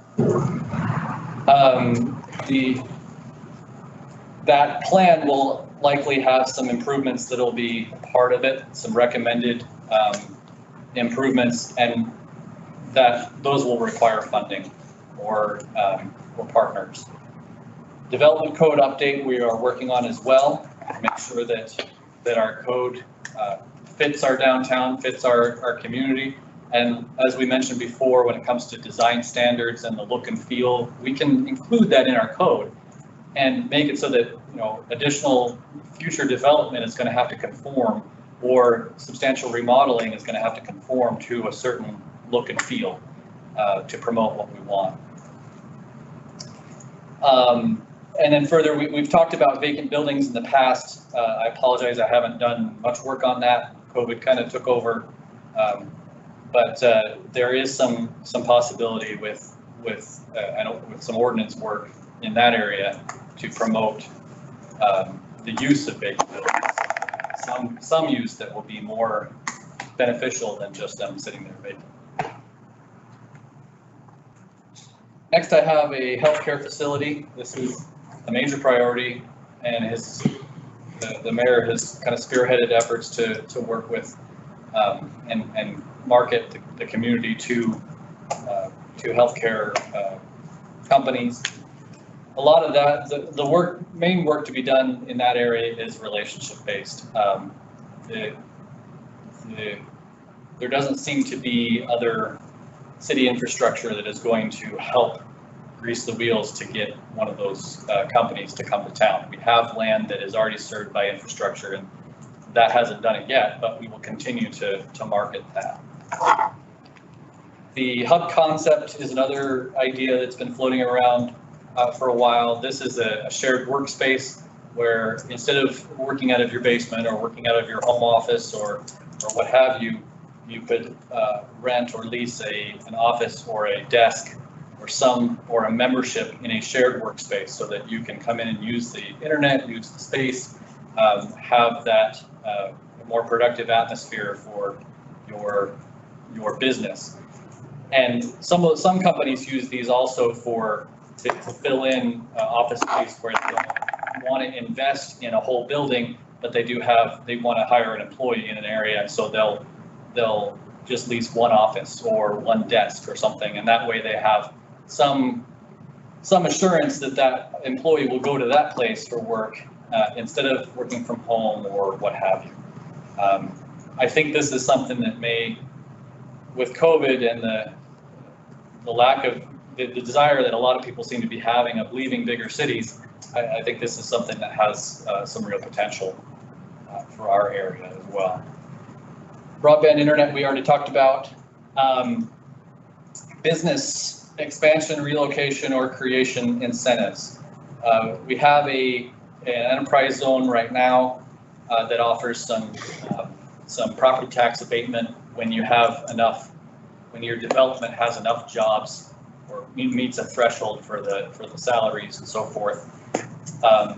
That plan will likely have some improvements that'll be part of it, some recommended improvements, and those will require funding or partners. Development code update we are working on as well, to make sure that our code fits our downtown, fits our community. And as we mentioned before, when it comes to design standards and the look and feel, we can include that in our code and make it so that additional future development is going to have to conform, or substantial remodeling is going to have to conform to a certain look and feel to promote what we want. And then further, we've talked about vacant buildings in the past. I apologize, I haven't done much work on that. COVID kind of took over. But there is some possibility with some ordinance work in that area to promote the use of vacant buildings. Some use that will be more beneficial than just them sitting there vacant. Next, I have a healthcare facility. This is a major priority, and the mayor has kind of spearheaded efforts to work with and market the community to healthcare companies. A lot of that, the main work to be done in that area is relationship based. There doesn't seem to be other city infrastructure that is going to help grease the wheels to get one of those companies to come to town. We have land that is already served by infrastructure, and that hasn't done it yet, but we will continue to market that. The hub concept is another idea that's been floating around for a while. This is a shared workspace where instead of working out of your basement or working out of your home office or what have you, you could rent or lease an office or a desk or a membership in a shared workspace so that you can come in and use the internet, use the space, have that more productive atmosphere for your business. And some companies use these also to fill in office space where they don't want to invest in a whole building, but they want to hire an employee in an area, and so they'll just lease one office or one desk or something, and that way they have some assurance that employee will go to that place for work instead of working from home or what have you. I think this is something that may, with COVID and the lack of the desire that a lot of people seem to be having of leaving bigger cities, I think this is something that has some real potential for our area as well. Broadband internet, we already talked about. Business expansion, relocation, or creation incentives. We have an enterprise zone right now that offers some property tax abatement when you have enough, when your development has enough jobs or meets a threshold for the salaries and so forth. I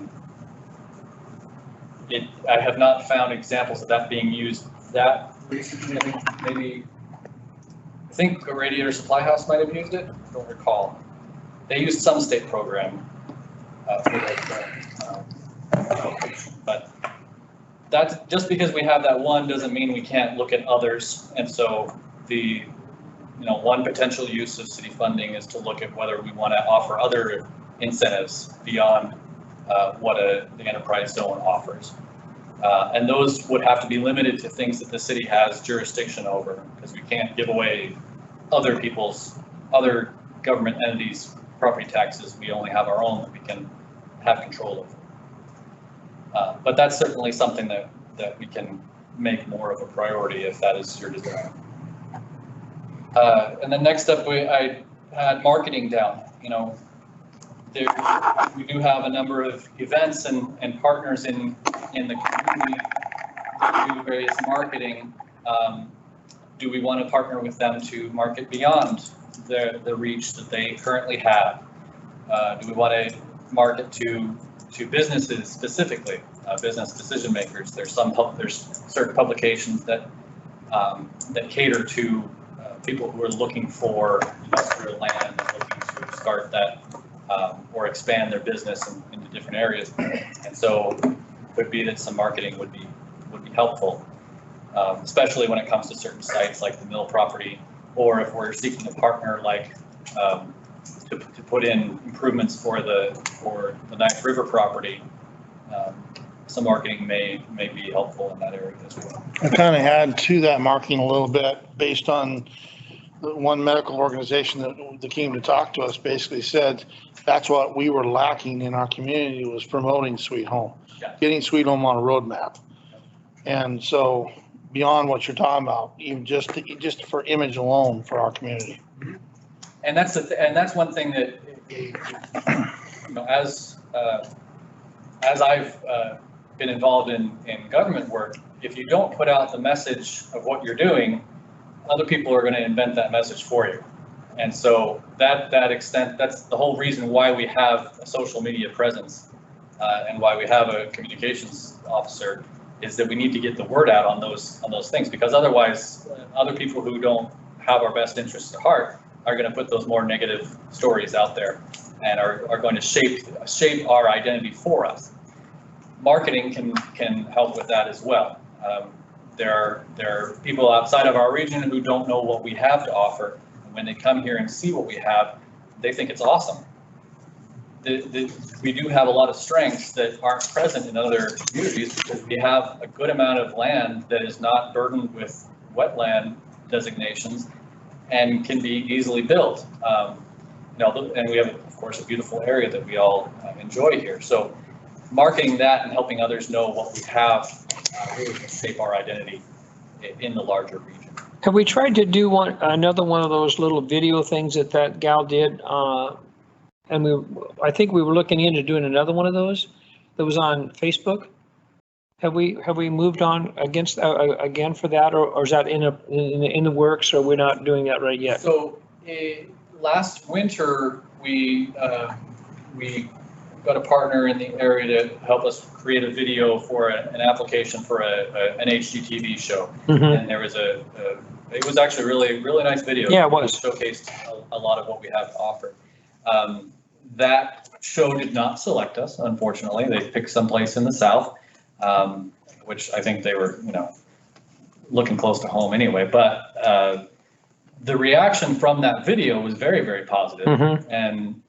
have not found examples of that being used that recently. I think a Radiator Supply House might have used it. I don't recall. They used some state program for that, but that's just because we have that one doesn't mean we can't look at others. And so one potential use of city funding is to look at whether we want to offer other incentives beyond what the enterprise zone offers. And those would have to be limited to things that the city has jurisdiction over, because we can't give away other government entities' property taxes. We only have our own that we can have control over. But that's certainly something that we can make more of a priority if that is your desire. And then next up, I had marketing down. We do have a number of events and partners in the community that do various marketing. Do we want to partner with them to market beyond the reach that they currently have? Do we want to market to businesses specifically, business decision makers? There's certain publications that cater to people who are looking for industrial land, looking to start that or expand their business into different areas. And so it could be that some marketing would be helpful, especially when it comes to certain sites like the mill property, or if we're seeking a partner like to put in improvements for the Knife River property. Some marketing may be helpful in that area as well. I kind of add to that marketing a little bit based on the one medical organization that came to talk to us basically said that's what we were lacking in our community was promoting Sweet Home, getting Sweet Home on a roadmap. And so beyond what you're talking about, even just for image alone for our community. And that's one thing that, as I've been involved in government work, if you don't put out the message of what you're doing, other people are going to invent that message for you. And so that's the whole reason why we have a social media presence and why we have a communications officer, is that we need to get the word out on those things, because otherwise other people who don't have our best interests at heart are going to put those more negative stories out there and are going to shape our identity for us. Marketing can help with that as well. There are people outside of our region who don't know what we have to offer. And when they come here and see what we have, they think it's awesome. We do have a lot of strengths that aren't present in other communities, because we have a good amount of land that is not burdened with wetland designations and can be easily built. And we have, of course, a beautiful area that we all enjoy here. So marketing that and helping others know what we have really can shape our identity in the larger region. Have we tried to do another one of those little video things that gal did? And I think we were looking into doing another one of those that was on Facebook. Have we moved on again for that, or is that in the works, or we're not doing that right yet? So last winter we got a partner in the area to help us create a video for an application for an HGTV show. Mm-hmm. And there was it was actually really nice video. Yeah, it was. Showcased a lot of what we have to offer. That show did not select us, unfortunately. They picked someplace in the South, which I think they were, looking close to home anyway. But the reaction from that video was very, very positive. Mm-hmm. And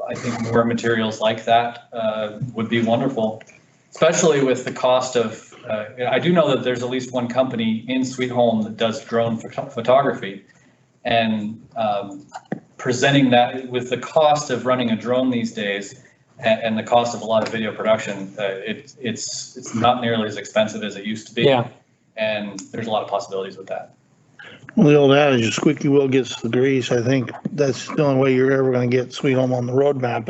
I think more materials like that would be wonderful, especially with the cost of, I do know that there's at least one company in Sweet Home that does drone photography, and presenting that with the cost of running a drone these days and the cost of a lot of video production, it's not nearly as expensive as it used to be. Yeah. And there's a lot of possibilities with that. Well, the old adage, a squeaky wheel gets the grease. I think that's the only way you're ever gonna get Sweet Home on the roadmap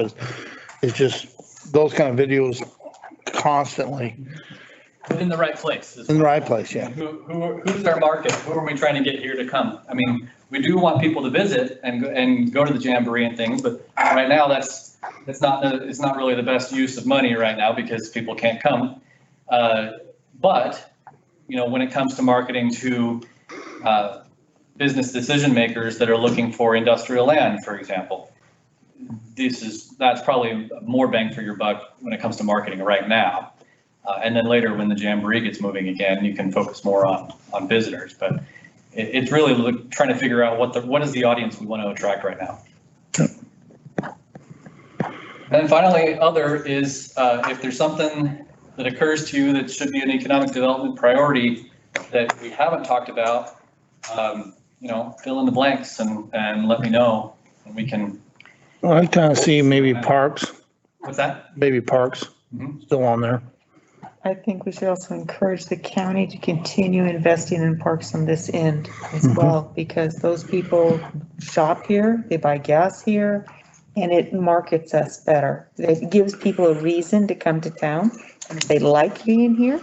is just those kind of videos constantly But in the right place. in the right place, yeah. Who's our market? Who are we trying to get here to come? I mean, we do want people to visit and go to the Jamboree and things, but right now it's not really the best use of money right now because people can't come. But, you know, when it comes to marketing to business decision makers that are looking for industrial land, for example, that's probably more bang for your buck when it comes to marketing right now. And then later, when the Jamboree gets moving again, you can focus more on visitors. But it's really trying to figure out what is the audience we want to attract right now. And then finally, other is if there's something that occurs to you that should be an economic development priority that we haven't talked about, you know, fill in the blanks and let me know, and we can. Well, I kind of see maybe parks, What's that? maybe parks Mhm. still on there. I think we should also encourage the county to continue investing in parks on this end as well, because those people shop here, they buy gas here, and it markets us better. It gives people a reason to come to town, and if they like being here,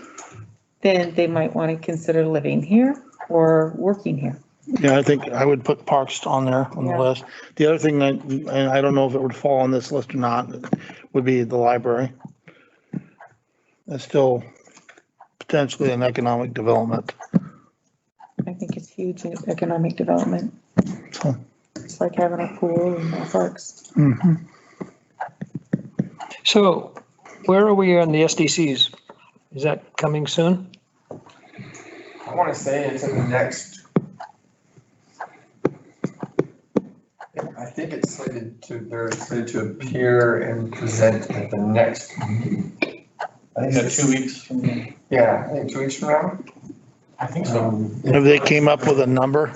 then they might want to consider living here or working here. Yeah, I think I would put parks on there on the Yeah. list. The other thing that, and I don't know if it would fall on this list or not, would be the library. That's still potentially an economic development. I think it's huge in economic development. So. It's like having a pool and our parks. Mhm. So where are we on the SDCs? Is that coming soon? I want to say it's in the next. I think it's they're slated to appear and present at the next meeting. I think it's 2 weeks from now. Yeah, I think 2 weeks from now. I think so. Have they came up with a number?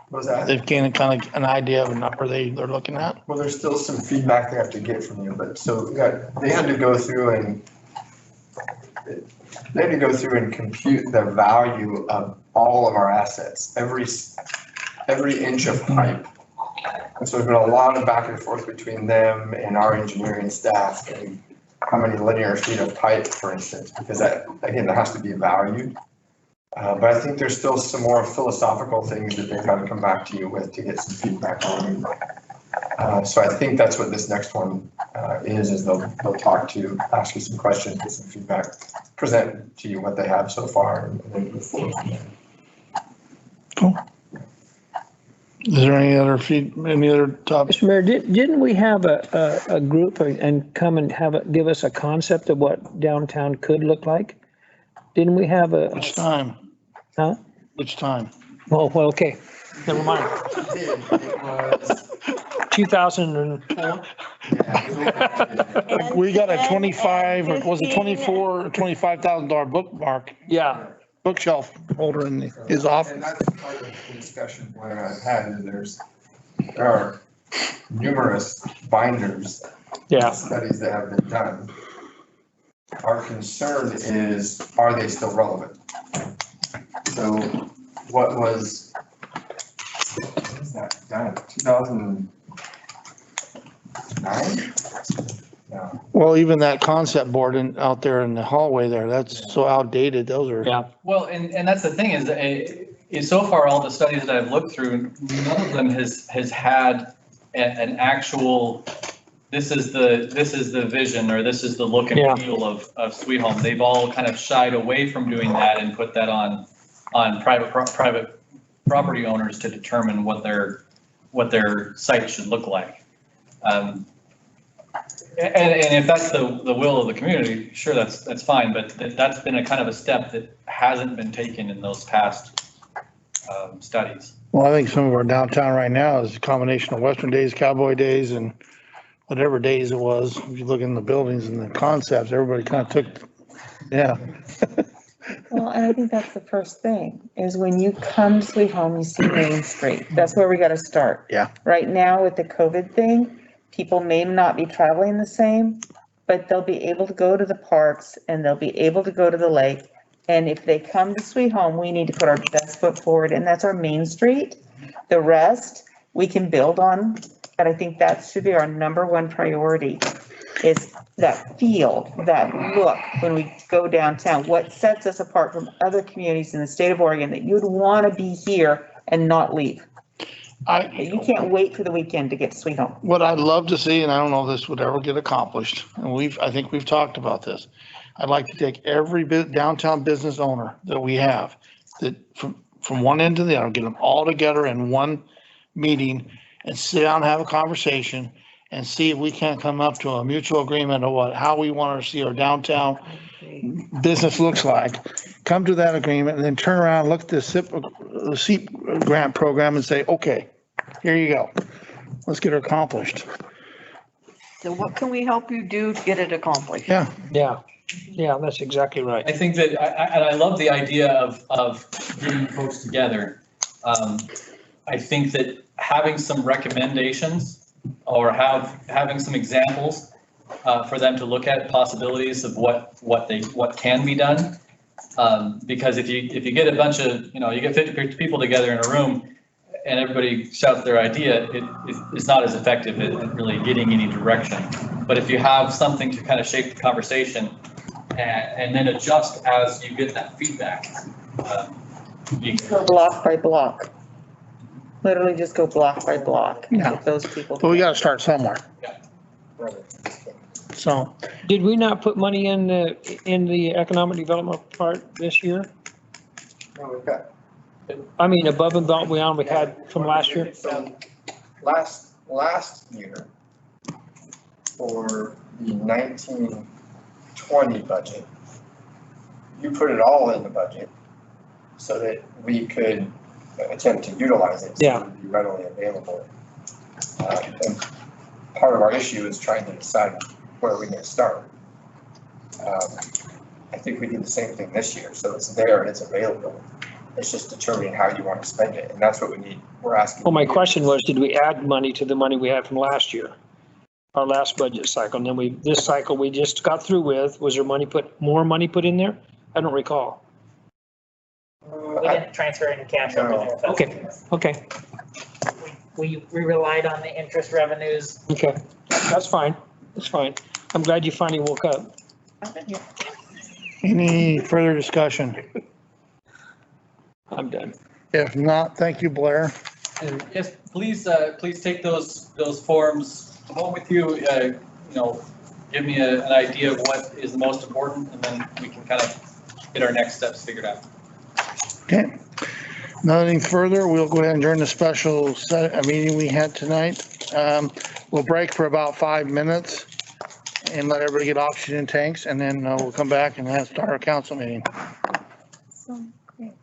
What was that? They've gained kind of an idea of a number they're looking at? Well, there's still some feedback they have to get from you, but so they had to go through and compute the value of all of our assets, every inch of pipe. And so there's been a lot of back and forth between them and our engineering staff and how many linear feet of pipe, for instance, because that has to be valued. But I think there's still some more philosophical things that they've got to come back to you with to get some feedback on. So I think that's what this next one is they'll talk to you, ask you some questions, get some feedback, present to you what they have so far, and then move forward from there. Cool. Is there any other topics? Mr. Mayor, didn't we have a group and come and give us a concept of what downtown could look like? Didn't we have Which time? Huh? Which time? Well, okay, never mind. It was, 2004? And We got a then 25, or was it 15 24 or $25,000 bookmark Yeah, bookshelf holder in his office? and that's part of the discussion when I've had, there are numerous binders, yeah. studies that have been done. Our concern is, are they still relevant? So what was that done, 2009? No. Well, even that concept board out there in the hallway there, that's so outdated. Those are. Yeah. Well, and that's the thing is so far, all the studies that I've looked through, none of them has had an actual, this is the vision, or this is the look Yeah. and feel of Sweet Home. They've all kind of shied away from doing that and put that on private property owners to determine what their site should look like. And if that's the will of the community, sure, that's fine, but that's been a kind of a step that hasn't been taken in those past studies. Well, I think some of our downtown right now is a combination of Western days, cowboy days, and whatever days it was. If you look in the buildings and the concepts, everybody kind of took, yeah. Well, and I think that's the first thing, is when you come to Sweet Home, you see Main Street. That's where we gotta start. Yeah. Right now with the COVID thing, people may not be traveling the same, but they'll be able to go to the parks and they'll be able to go to the lake. And if they come to Sweet Home, we need to put our best foot forward, and that's our Main Street. The rest, we can build on, but I think that should be our number one priority, is that feel, that look, when we go downtown, what sets us apart from other communities in the state of Oregon, that you'd want to be here and not leave. You can't wait for the weekend to get to Sweet Home. What I'd love to see, and I don't know if this would ever get accomplished, and I think we've talked about this. I'd like to take every downtown business owner that we have, that from one end to the other, get them all together in one meeting and sit down and have a conversation and see if we can't come up to a mutual agreement of how we want to see our downtown business looks like. Come to that agreement and then turn around, look at the SEEP grant program and say, okay, here you go. Let's get it accomplished. So what can we help you do to get it accomplished? Yeah. Yeah, that's exactly right. I think that, and I love the idea of getting folks together. I think that having some recommendations or having some examples for them to look at, possibilities of what can be done. Because if you get a bunch of, you get 50 people together in a room and everybody shouts their idea, it's not as effective at really getting any direction. But if you have something to kind of shape the conversation and then adjust as you get that feedback. Go block by block. Literally just go block by block. And Yeah. get those people. But we got to start somewhere. So, Did we not put money in the economic development part this year? No, we've got. I mean, above and beyond we had from last year? So last year, for the 1920 budget, you put it all in the budget so that we could attempt to utilize it. So Yeah. it would be readily available. And part of our issue is trying to decide where we're gonna start. I think we did the same thing this year, so it's there and it's available. It's just determining how you want to spend it, and that's what we need, we're asking. Well, my question was, did we add money to the money we had from last year? Our last budget cycle, and then this cycle we just got through with, was there more money put in there? I don't recall. We didn't transfer any cash over there. Okay, We relied on the interest revenues. okay. That's fine. I'm glad you finally woke up. any further discussion? I'm done. If not, thank you, Blair. And yes, please take those forms home with you, give me an idea of what is the most important, and then we can kind of get our next steps figured out. Okay. Nothing further. We'll go ahead and adjourn the special meeting we had tonight. We'll break for about 5 minutes and let everybody get oxygen tanks, and then we'll come back and start our council meeting. So, great.